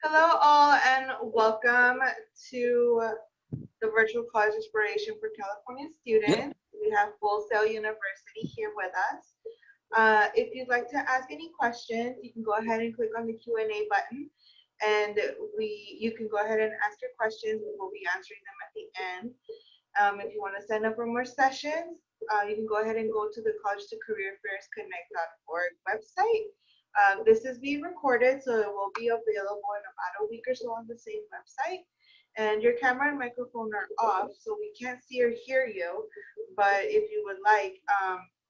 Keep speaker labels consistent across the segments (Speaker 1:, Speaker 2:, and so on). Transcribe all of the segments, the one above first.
Speaker 1: Hello all and welcome to the Virtual College Inspiration for California Students. We have Full Sail University here with us. If you'd like to ask any questions, you can go ahead and click on the Q&A button and you can go ahead and ask your questions. We will be answering them at the end. If you want to sign up for more sessions, you can go ahead and go to the College2Career Connect.org website. This is being recorded, so it will be available in about a week or so on the same website. And your camera and microphone are off, so we can't see or hear you. But if you would like,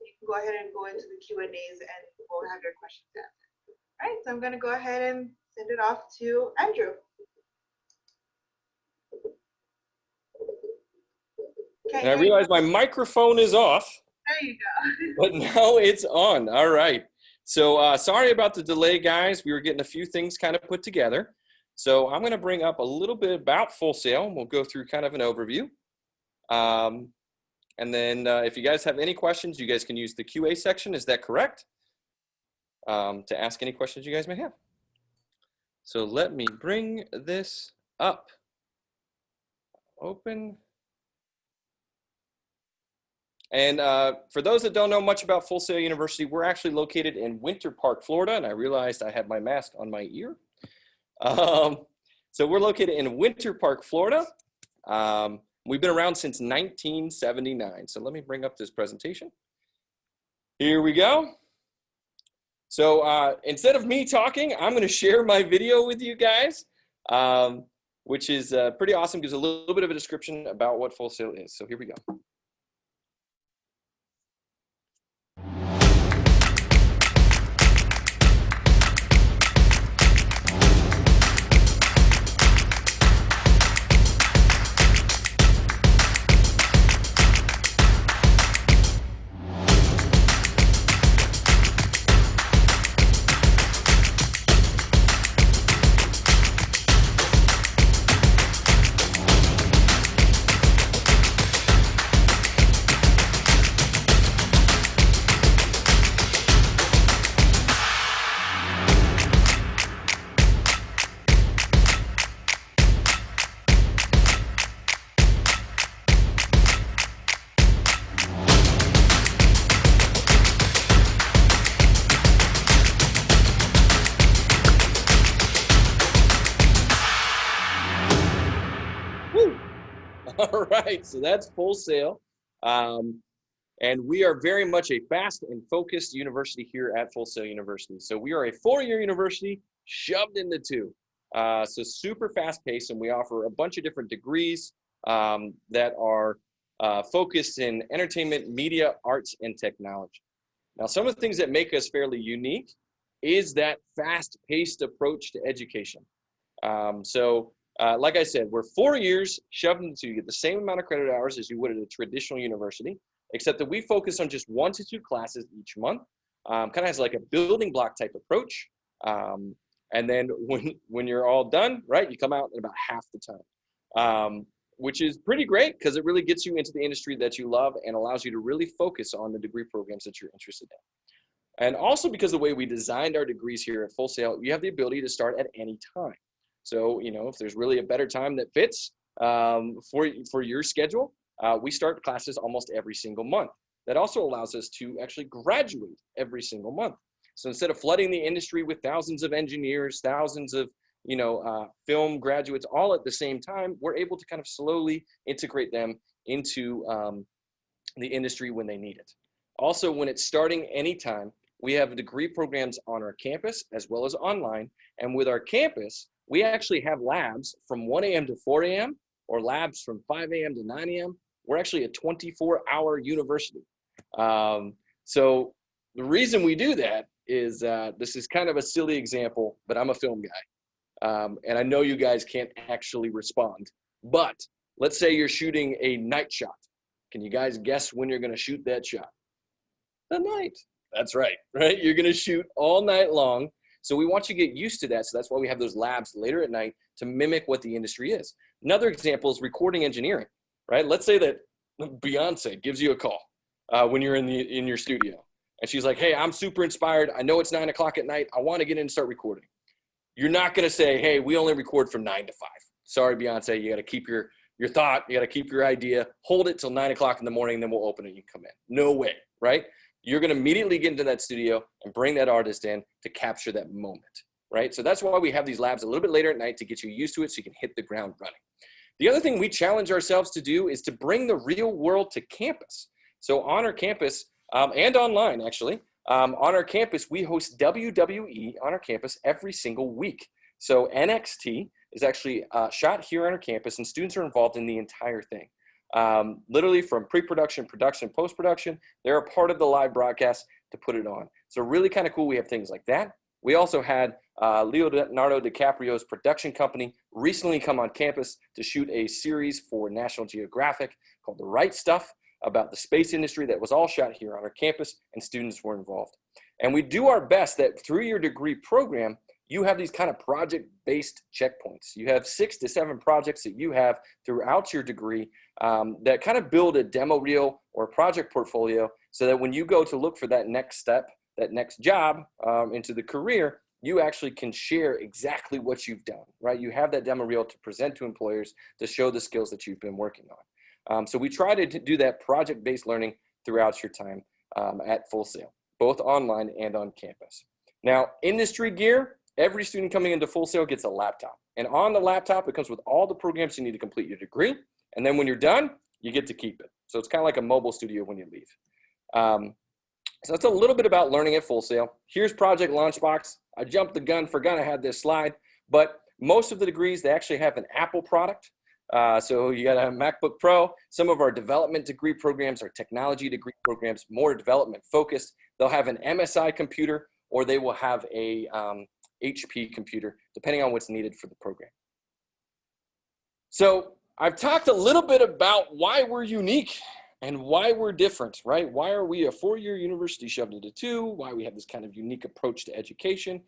Speaker 1: you can go ahead and go into the Q&As and we'll have your questions answered. All right, so I'm going to go ahead and send it off to Andrew.
Speaker 2: And I realize my microphone is off.
Speaker 1: There you go.
Speaker 2: But now it's on. All right. So sorry about the delay, guys. We were getting a few things kind of put together. So I'm going to bring up a little bit about Full Sail. We'll go through kind of an overview. And then if you guys have any questions, you guys can use the QA section. Is that correct? To ask any questions you guys may have. So let me bring this up. Open. And for those that don't know much about Full Sail University, we're actually located in Winter Park, Florida. And I realized I had my mask on my ear. So we're located in Winter Park, Florida. We've been around since 1979. So let me bring up this presentation. Here we go. So instead of me talking, I'm going to share my video with you guys, which is pretty awesome. Gives a little bit of a description about what Full Sail is. So here we go. All right, so that's Full Sail. And we are very much a fast and focused university here at Full Sail University. So we are a 4-year university shoved into 2. So super fast paced, and we offer a bunch of different degrees that are focused in entertainment, media, arts, and technology. Now, some of the things that make us fairly unique is that fast paced approach to education. Like I said, we're 4 years shoved into, you get the same amount of credit hours as you would at a traditional university, except that we focus on just 1 to 2 classes each month, kind of has like a building block type approach. And then when you're all done, right, you come out in about half the time, which is pretty great because it really gets you into the industry that you love and allows you to really focus on the degree programs that you're interested in. And also because of the way we designed our degrees here at Full Sail, you have the ability to start at any time. So, you know, if there's really a better time that fits for your schedule, we start classes almost every single month. That also allows us to actually graduate every single month. So instead of flooding the industry with thousands of engineers, thousands of, film graduates all at the same time, we're able to kind of slowly integrate them into the industry when they need it. Also, when it's starting anytime, we have degree programs on our campus as well as online. And with our campus, we actually have labs from 1 a.m. to 4 a.m. or labs from 5 a.m. to 9 a.m. We're actually a 24-hour university. So the reason we do that is this is kind of a silly example, but I'm a film guy. And I know you guys can't actually respond. But let's say you're shooting a night shot. Can you guys guess when you're going to shoot that shot? The night. That's right, right? You're going to shoot all night long. So we want you to get used to that. So that's why we have those labs later at night to mimic what the industry is. Another example is recording engineering, right? Let's say that Beyonce gives you a call when you're in your studio. And she's like, hey, I'm super inspired. I know it's 9 o'clock at night. I want to get in and start recording. You're not going to say, hey, we only record from 9 to 5. Sorry, Beyonce, you got to keep your thought, you got to keep your idea, hold it till 9 o'clock in the morning, and then we'll open it and you come in. No way, right? You're going to immediately get into that studio and bring that artist in to capture that moment, right? So that's why we have these labs a little bit later at night to get you used to it so you can hit the ground running. The other thing we challenge ourselves to do is to bring the real world to campus. So on our campus, and online actually, on our campus, we host WWE on our campus every single week. So NXT is actually shot here on our campus, and students are involved in the entire thing. Literally from pre-production, production, post-production, they're a part of the live broadcast to put it on. So really kind of cool. We have things like that. We also had Leonardo DiCaprio's production company recently come on campus to shoot a series for National Geographic called The Right Stuff about the space industry that was all shot here on our campus, and students were involved. And we do our best that through your degree program, you have these kind of project-based checkpoints. You have 6 to 7 projects that you have throughout your degree that kind of build a demo reel or a project portfolio so that when you go to look for that next step, that next job into the career, you actually can share exactly what you've done, right? You have that demo reel to present to employers to show the skills that you've been working on. So we try to do that project-based learning throughout your time at Full Sail, both online and on campus. Now, industry gear, every student coming into Full Sail gets a laptop. And on the laptop, it comes with all the programs you need to complete your degree. And then when you're done, you get to keep it. So it's kind of like a mobile studio when you leave. So that's a little bit about learning at Full Sail. Here's Project Launchbox. I jumped the gun, forgot I had this slide. But most of the degrees, they actually have an Apple product. So you got a MacBook Pro. Some of our development degree programs are technology degree programs, more development focused. They'll have an MSI computer, or they will have a HP computer, depending on what's needed for the program. So I've talked a little bit about why we're unique and why we're different, right? Why are we a 4-year university shoved into 2? Why we have this kind of unique approach to education.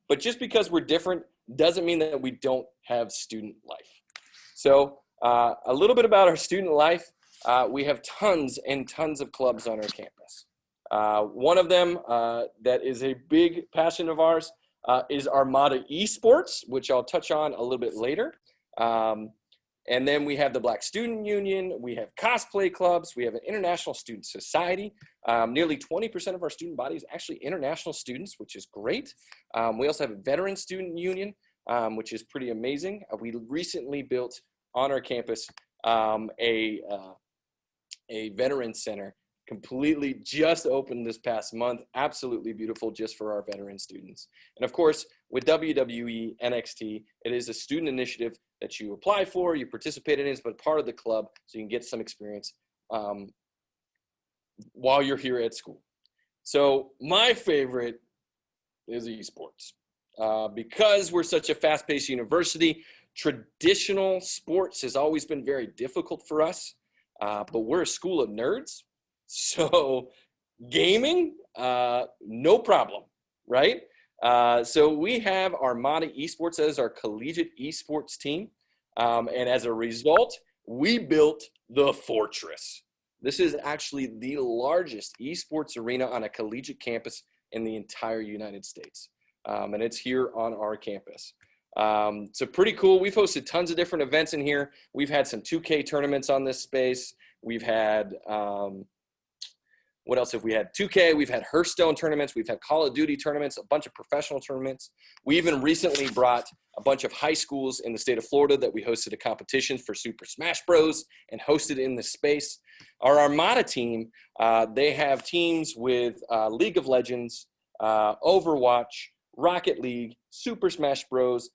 Speaker 2: But just because we're different doesn't mean that we don't have student life. So a little bit about our student life. We have tons and tons of clubs on our campus. One of them that is a big passion of ours is Armada Esports, which I'll touch on a little bit later. And then we have the Black Student Union. We have cosplay clubs. We have an International Student Society. Nearly 20% of our student body is actually international students, which is great. We also have a Veteran Student Union, which is pretty amazing. We recently built on our campus a veteran center, completely just opened this past month. Absolutely beautiful just for our veteran students. And of course, with WWE NXT, it is a student initiative that you apply for, you participate in it, but part of the club so you can get some experience while you're here at school. So my favorite is esports. Because we're such a fast-paced university, traditional sports has always been very difficult for us, but we're a school of nerds. So gaming, no problem, right? So we have Armada Esports as our collegiate esports team. And as a result, we built the Fortress. This is actually the largest esports arena on a collegiate campus in the entire United States. And it's here on our campus. So pretty cool. We've hosted tons of different events in here. We've had some 2K tournaments on this space. We've had, what else have we had? 2K, we've had Hearthstone tournaments, we've had Call of Duty tournaments, a bunch of professional tournaments. We even recently brought a bunch of high schools in the state of Florida that we hosted a competition for Super Smash Bros. And hosted in this space. Our Armada team, they have teams with League of Legends, Overwatch, Rocket League, Super Smash Bros.,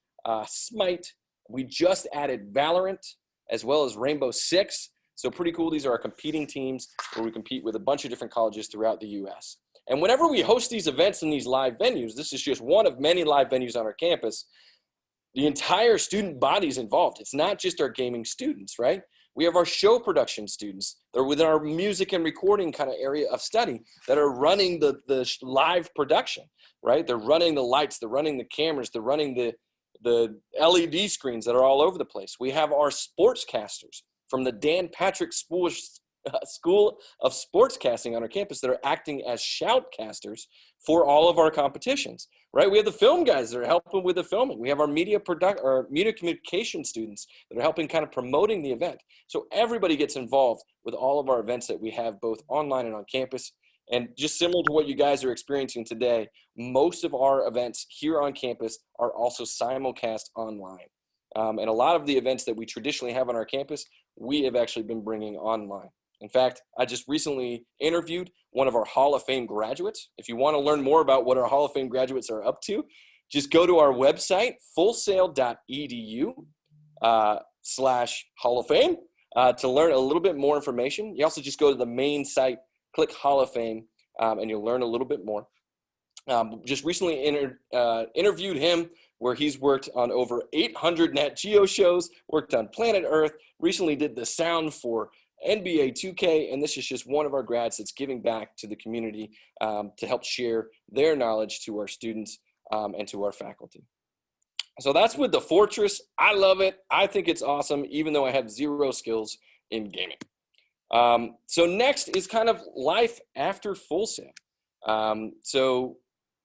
Speaker 2: Smite. We just added Valorant, as well as Rainbow Six. So pretty cool. These are our competing teams where we compete with a bunch of different colleges throughout the U.S. And whenever we host these events in these live venues, this is just one of many live venues on our campus, the entire student body is involved. It's not just our gaming students, right? We have our show production students. They're within our music and recording kind of area of study that are running the live production, right? They're running the lights, they're running the cameras, they're running the LED screens that are all over the place. We have our sportscasters from the Dan Patrick School of Sportscasting on our campus that are acting as shoutcasters for all of our competitions. right? We have the film guys that are helping with the filming. We have our media communication students that are helping kind of promoting the event. So everybody gets involved with all of our events that we have both online and on campus. And just similar to what you guys are experiencing today, most of our events here on campus are also simulcast online. And a lot of the events that we traditionally have on our campus, we have actually been bringing online. In fact, I just recently interviewed one of our Hall of Fame graduates. If you want to learn more about what our Hall of Fame graduates are up to, just go to our website, fullsail.edu/Hall of Fame to learn a little bit more information. You also just go to the main site, click Hall of Fame, and you'll learn a little bit more. Just recently interviewed him, where he's worked on over 800 Nat Geo shows, worked on Planet Earth, recently did the sound for NBA 2K, and this is just one of our grads that's giving back to the community to help share their knowledge to our students and to our faculty. So that's with the Fortress. I love it. I think it's awesome, even though I have zero skills in gaming. So next is kind of life after Full Sail.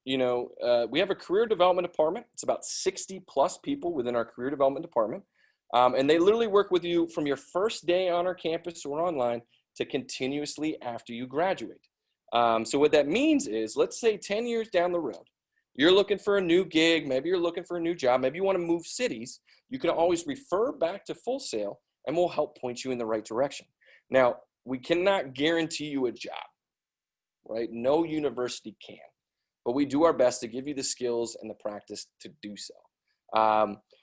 Speaker 2: We have a career development department. It's about 60 plus people within our career development department. And they literally work with you from your first day on our campus or online to continuously after you graduate. So what that means is, let's say 10 years down the road, you're looking for a new gig, maybe you're looking for a new job, maybe you want to move cities, you can always refer back to Full Sail and we'll help point you in the right direction. Now, we cannot guarantee you a job, right? No university can, but we do our best to give you the skills and the practice to do so.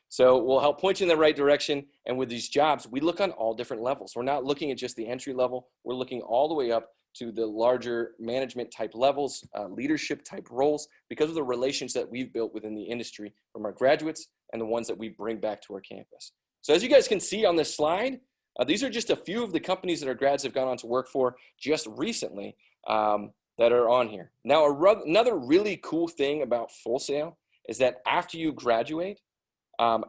Speaker 2: So we'll help point you in the right direction. And with these jobs, we look on all different levels. We're not looking at just the entry level. We're looking all the way up to the larger management type levels, leadership type roles, because of the relations that we've built within the industry from our graduates and the ones that we bring back to our campus. So as you guys can see on this slide, these are just a few of the companies that our grads have gone on to work for just recently that are on here. Now, another really cool thing about Full Sail is that after you graduate,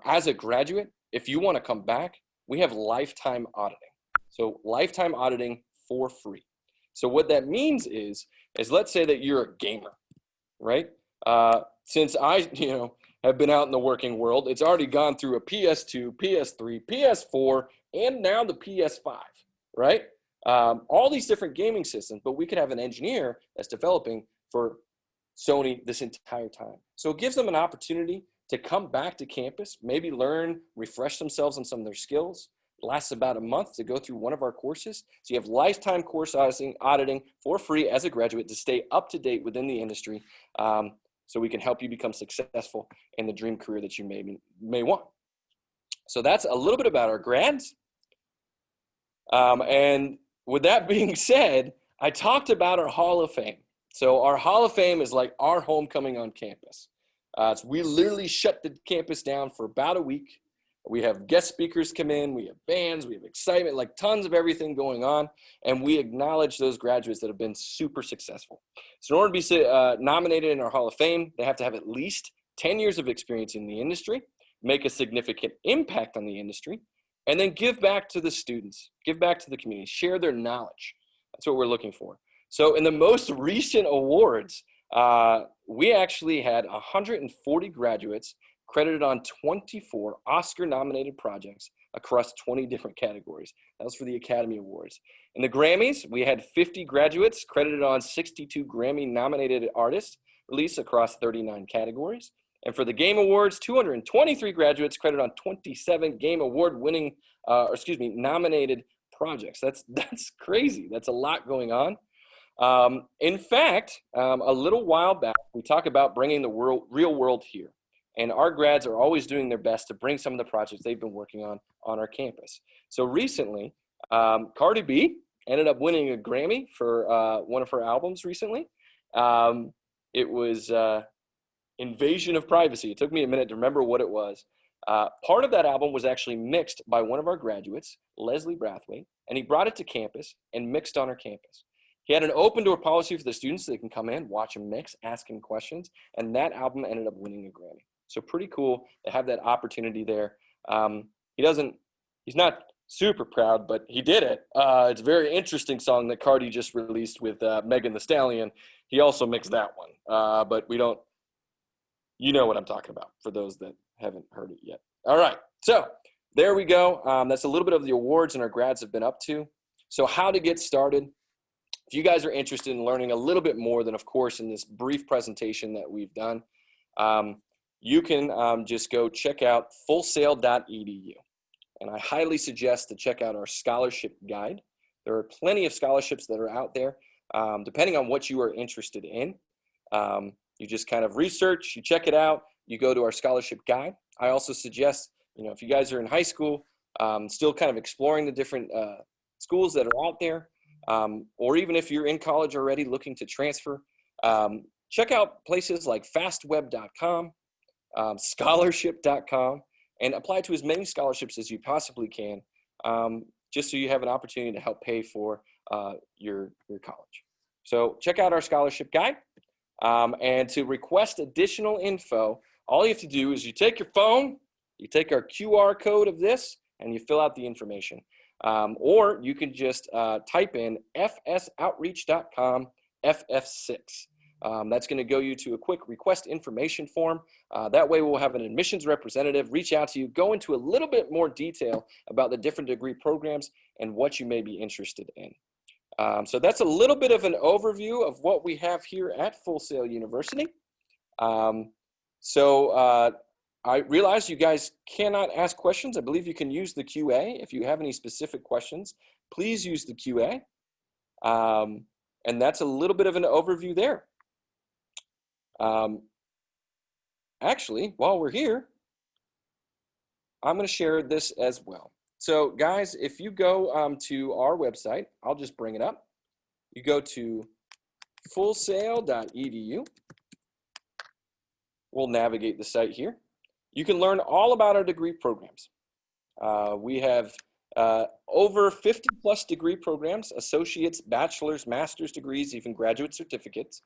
Speaker 2: as a graduate, if you want to come back, we have lifetime auditing. So lifetime auditing for free. So what that means is let's say that you're a gamer, right? Since I, have been out in the working world, it's already gone through a PS2, PS3, PS4, and now the PS5, right? All these different gaming systems, but we could have an engineer that's developing for Sony this entire time. So it gives them an opportunity to come back to campus, maybe learn, refresh themselves on some of their skills. It lasts about a month to go through one of our courses. So you have lifetime course auditing for free as a graduate to stay up to date within the industry, so we can help you become successful in the dream career that you may want. So that's a little bit about our grads. And with that being said, I talked about our Hall of Fame. So our Hall of Fame is like our homecoming on campus. So we literally shut the campus down for about a week. We have guest speakers come in, we have bands, we have excitement, like tons of everything going on. And we acknowledge those graduates that have been super successful. So in order to be nominated in our Hall of Fame, they have to have at least 10 years of experience in the industry, make a significant impact on the industry, and then give back to the students, give back to the community, share their knowledge. That's what we're looking for. So in the most recent awards, we actually had 140 graduates credited on 24 Oscar-nominated projects across 20 different categories. That was for the Academy Awards. In the Grammys, we had 50 graduates credited on 62 Grammy-nominated artists released across 39 categories. And for the Game Awards, 223 graduates credited on 27 Game Award-winning, nominated projects. That's crazy. That's a lot going on. In fact, a little while back, we talked about bringing the real world here. And our grads are always doing their best to bring some of the projects they've been working on our campus. So recently, Cardi B ended up winning a Grammy for one of her albums recently. It was Invasion of Privacy. It took me a minute to remember what it was. Part of that album was actually mixed by one of our graduates, Leslie Brathwaite, and he brought it to campus and mixed on our campus. He had an open door policy for the students so they can come in, watch him mix, ask him questions, and that album ended up winning a Grammy. So pretty cool to have that opportunity there. He's not super proud, but he did it. It's a very interesting song that Cardi just released with Megan Thee Stallion. He also mixed that one, but we don't You know what I'm talking about for those that haven't heard it yet. All right, so there we go. That's a little bit of the awards and our grads have been up to. So how to get started. If you guys are interested in learning a little bit more than, of course, in this brief presentation that we've done, you can just go check out fullsail.edu. And I highly suggest to check out our scholarship guide. There are plenty of scholarships that are out there, depending on what you are interested in. You just kind of research, you check it out, you go to our scholarship guide. I also suggest, if you guys are in high school, still kind of exploring the different schools that are out there, or even if you're in college already looking to transfer, check out places like fastweb.com, scholarship.com, and apply to as many scholarships as you possibly can, just so you have an opportunity to help pay for your college. So check out our scholarship guide. And to request additional info, all you have to do is you take your phone, you take our QR code of this, and you fill out the information. Or you can just type in fsoutreach.com FF6. That's going to go you to a quick request information form. That way we'll have an admissions representative reach out to you, go into a little bit more detail about the different degree programs and what you may be interested in. So that's a little bit of an overview of what we have here at Full Sail University. I realize you guys cannot ask questions. I believe you can use the QA. If you have any specific questions, please use the QA. And that's a little bit of an overview there. Actually, while we're here, I'm going to share this as well. So guys, if you go to our website, I'll just bring it up. You go to fullsail.edu. We'll navigate the site here. You can learn all about our degree programs. We have over 50 plus degree programs, associates, bachelor's, master's degrees, even graduate certificates.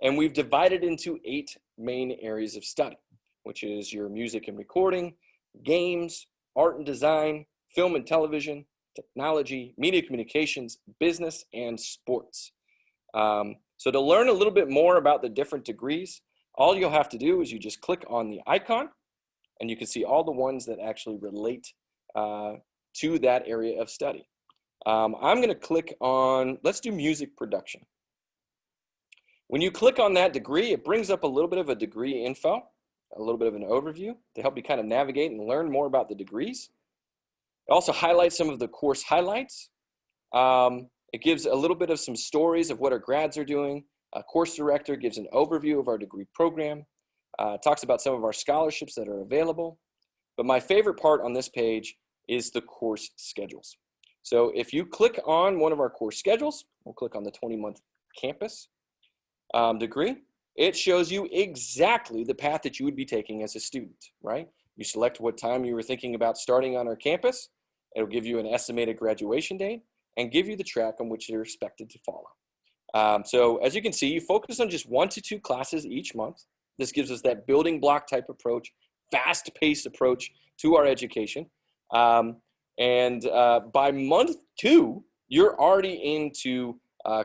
Speaker 2: And we've divided into 8 main areas of study, which is your music and recording, games, art and design, film and television, technology, media communications, business, and sports. So to learn a little bit more about the different degrees, all you'll have to do is you just click on the icon and you can see all the ones that actually relate to that area of study. I'm going to click on, let's do music production. When you click on that degree, it brings up a little bit of a degree info, a little bit of an overview to help you kind of navigate and learn more about the degrees. It also highlights some of the course highlights. It gives a little bit of some stories of what our grads are doing. A course director gives an overview of our degree program, talks about some of our scholarships that are available. But my favorite part on this page is the course schedules. So if you click on one of our course schedules, we'll click on the 20-month campus degree, it shows you exactly the path that you would be taking as a student, right? You select what time you were thinking about starting on our campus. It'll give you an estimated graduation date and give you the track on which you're expected to follow. So as you can see, you focus on just 1 to 2 classes each month. This gives us that building block type approach, fast-paced approach to our education. By month 2, you're already into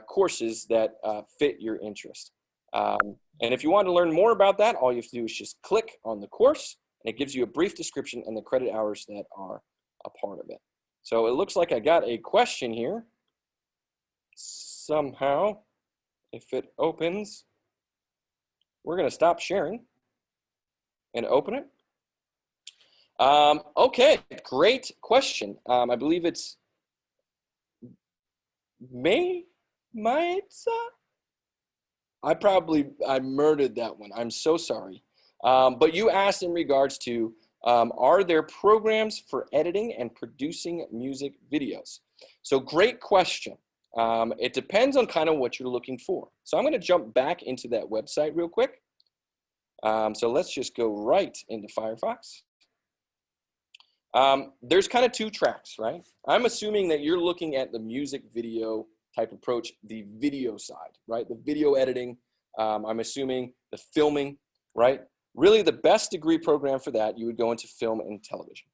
Speaker 2: courses that fit your interest. And if you want to learn more about that, all you have to do is just click on the course, and it gives you a brief description and the credit hours that are a part of it. So it looks like I got a question here. Somehow, if it opens, we're going to stop sharing and open it. Okay, great question. I believe it's Maitza? I murdered that one. I'm so sorry. But you asked in regards to, are there programs for editing and producing music videos? So great question. It depends on kind of what you're looking for. So I'm going to jump back into that website real quick. So let's just go right into Firefox. There's kind of 2 tracks, right? I'm assuming that you're looking at the music video type approach, the video side, right? The video editing. I'm assuming the filming, right? Really the best degree program for that, you would go into film and television.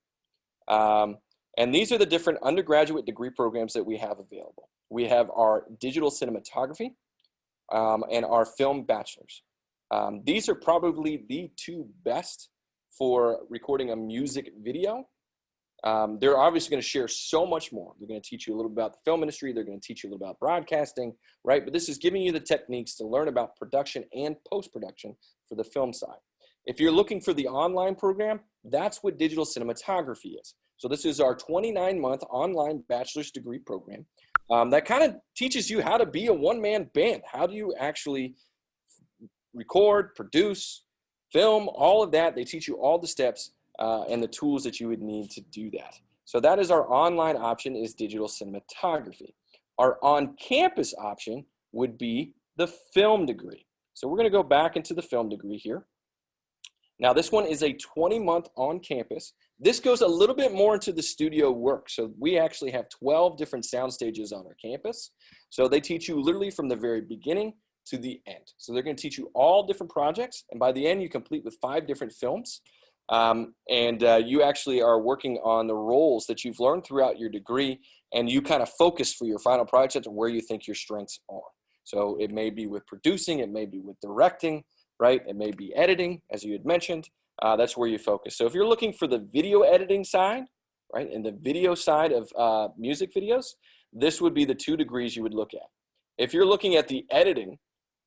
Speaker 2: And these are the different undergraduate degree programs that we have available. We have our digital cinematography and our film bachelor's. These are probably the two best for recording a music video. They're obviously going to share so much more. They're going to teach you a little about the film industry. They're going to teach you a little about broadcasting, right? But this is giving you the techniques to learn about production and post-production for the film side. If you're looking for the online program, that's what digital cinematography is. So this is our 29-month online bachelor's degree program that kind of teaches you how to be a one-man band. How do you actually record, produce, film, all of that. They teach you all the steps and the tools that you would need to do that. So that is our online option, is digital cinematography. Our on-campus option would be the film degree. So we're going to go back into the film degree here. Now this one is a 20-month on campus. This goes a little bit more into the studio work. So we actually have 12 different sound stages on our campus. So they teach you literally from the very beginning to the end. So they're going to teach you all different projects. And by the end, you complete with 5 different films. You actually are working on the roles that you've learned throughout your degree, and you kind of focus for your final project on where you think your strengths are. So it may be with producing, it may be with directing, right? It may be editing, as you had mentioned. That's where you focus. So if you're looking for the video editing side, right, and the video side of music videos, this would be the 2 degrees you would look at. If you're looking at the editing,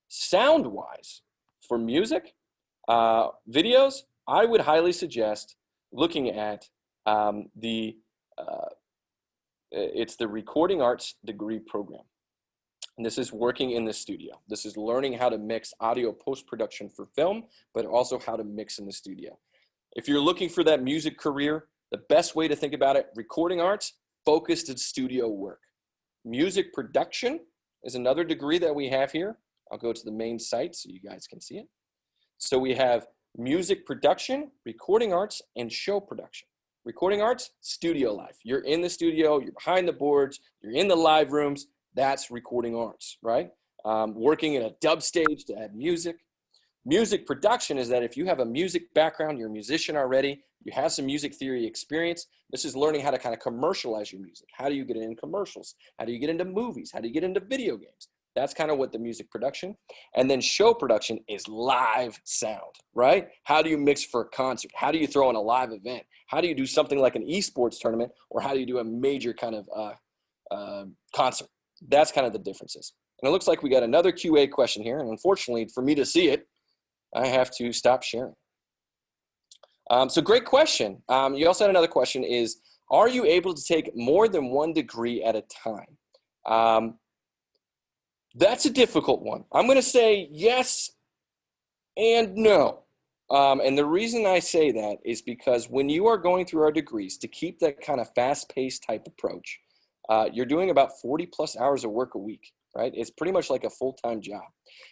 Speaker 2: sound-wise, for music videos, I would highly suggest looking at it's the Recording Arts degree program. And this is working in the studio. This is learning how to mix audio post-production for film, but also how to mix in the studio. If you're looking for that music career, the best way to think about it, Recording Arts, focused in studio work. Music production is another degree that we have here. I'll go to the main site so you guys can see it. So we have music production, recording arts, and show production. Recording arts, studio life. You're in the studio, you're behind the boards, you're in the live rooms. That's recording arts, right? Working in a dub stage to add music. Music production is that if you have a music background, you're a musician already, you have some music theory experience, this is learning how to kind of commercialize your music. How do you get it in commercials? How do you get into movies? How do you get into video games? That's kind of what the music production. And then show production is live sound, right? How do you mix for a concert? How do you throw in a live event? How do you do something like an esports tournament? Or how do you do a major kind of concert? That's kind of the differences. And it looks like we got another QA question here. And unfortunately, for me to see it, I have to stop sharing. So great question. You also had another question is, are you able to take more than 1 degree at a time? That's a difficult one. I'm going to say yes and no. And the reason I say that is because when you are going through our degrees, to keep that kind of fast-paced type approach, you're doing about 40 plus hours of work a week, right? It's pretty much like a full-time job.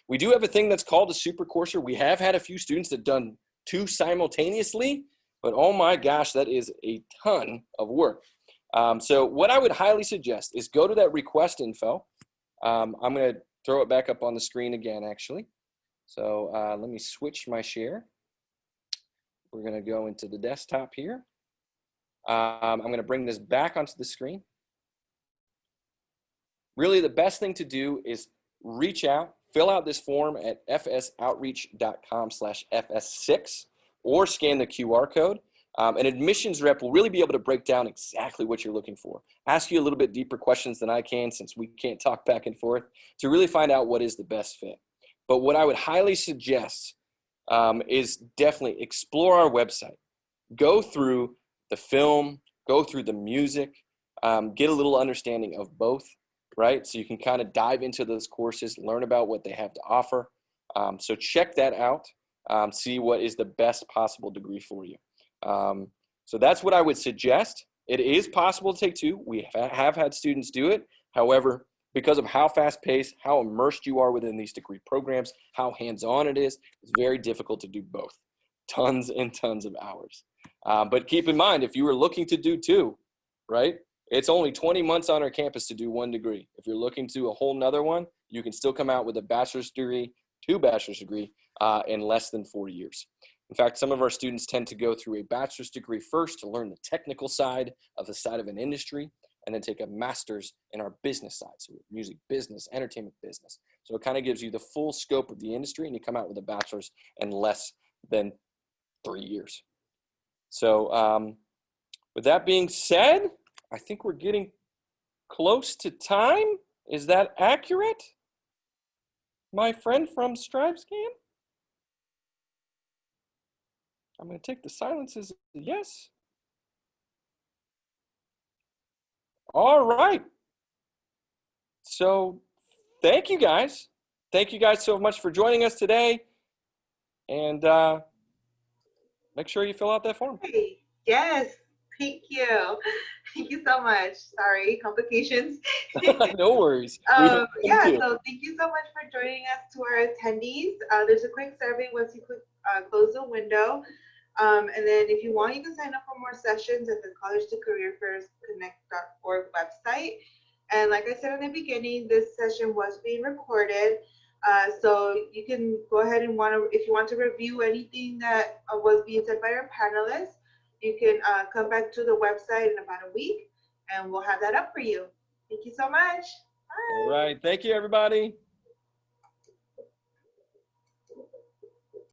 Speaker 2: We do have a thing that's called a super courser. We have had a few students that done 2 simultaneously, but oh my gosh, that is a ton of work. So what I would highly suggest is go to that request info. I'm going to throw it back up on the screen again, actually. So let me switch my share. We're going to go into the desktop here. I'm going to bring this back onto the screen. Really, the best thing to do is reach out, fill out this form at fsoutreach.com/fs6 or scan the QR code. An admissions rep will really be able to break down exactly what you're looking for. Ask you a little bit deeper questions than I can, since we can't talk back and forth, to really find out what is the best fit. But what I would highly suggest is definitely explore our website. Go through the film, go through the music, get a little understanding of both, right? So you can kind of dive into those courses, learn about what they have to offer. So check that out, see what is the best possible degree for you. So that's what I would suggest. It is possible to take 2. We have had students do it. However, because of how fast-paced, how immersed you are within these degree programs, how hands-on it is, it's very difficult to do both. Tons and tons of hours. But keep in mind, if you were looking to do 2, right, it's only 20 months on our campus to do 1 degree. If you're looking to do a whole nother one, you can still come out with a bachelor's degree, 2 bachelor's degree in less than 4 years. In fact, some of our students tend to go through a bachelor's degree first to learn the technical side of an industry, and then take a master's in our business side, so music business, entertainment business. So it kind of gives you the full scope of the industry, and you come out with a bachelor's in less than 3 years. So with that being said, I think we're getting close to time. Is that accurate, my friend from StriveScan? I'm going to take the silence as a yes. All right. So thank you guys. Thank you guys so much for joining us today. And make sure you fill out that form.
Speaker 1: Hey, yes, thank you. Thank you so much. Sorry, complications.
Speaker 2: No worries. We have them
Speaker 1: Yeah,
Speaker 2: too.
Speaker 1: so thank you so much for joining us to our attendees. There's a quick survey once you click close the window. And then if you want, you can sign up for more sessions at the College2Career Connect.org website. And like I said in the beginning, this session was being recorded. So you can go ahead and if you want to review anything that was being said by our panelists, you can come back to the website in about a week and we'll have that up for you. Thank you so much. Bye.
Speaker 2: All right. Thank you, everybody.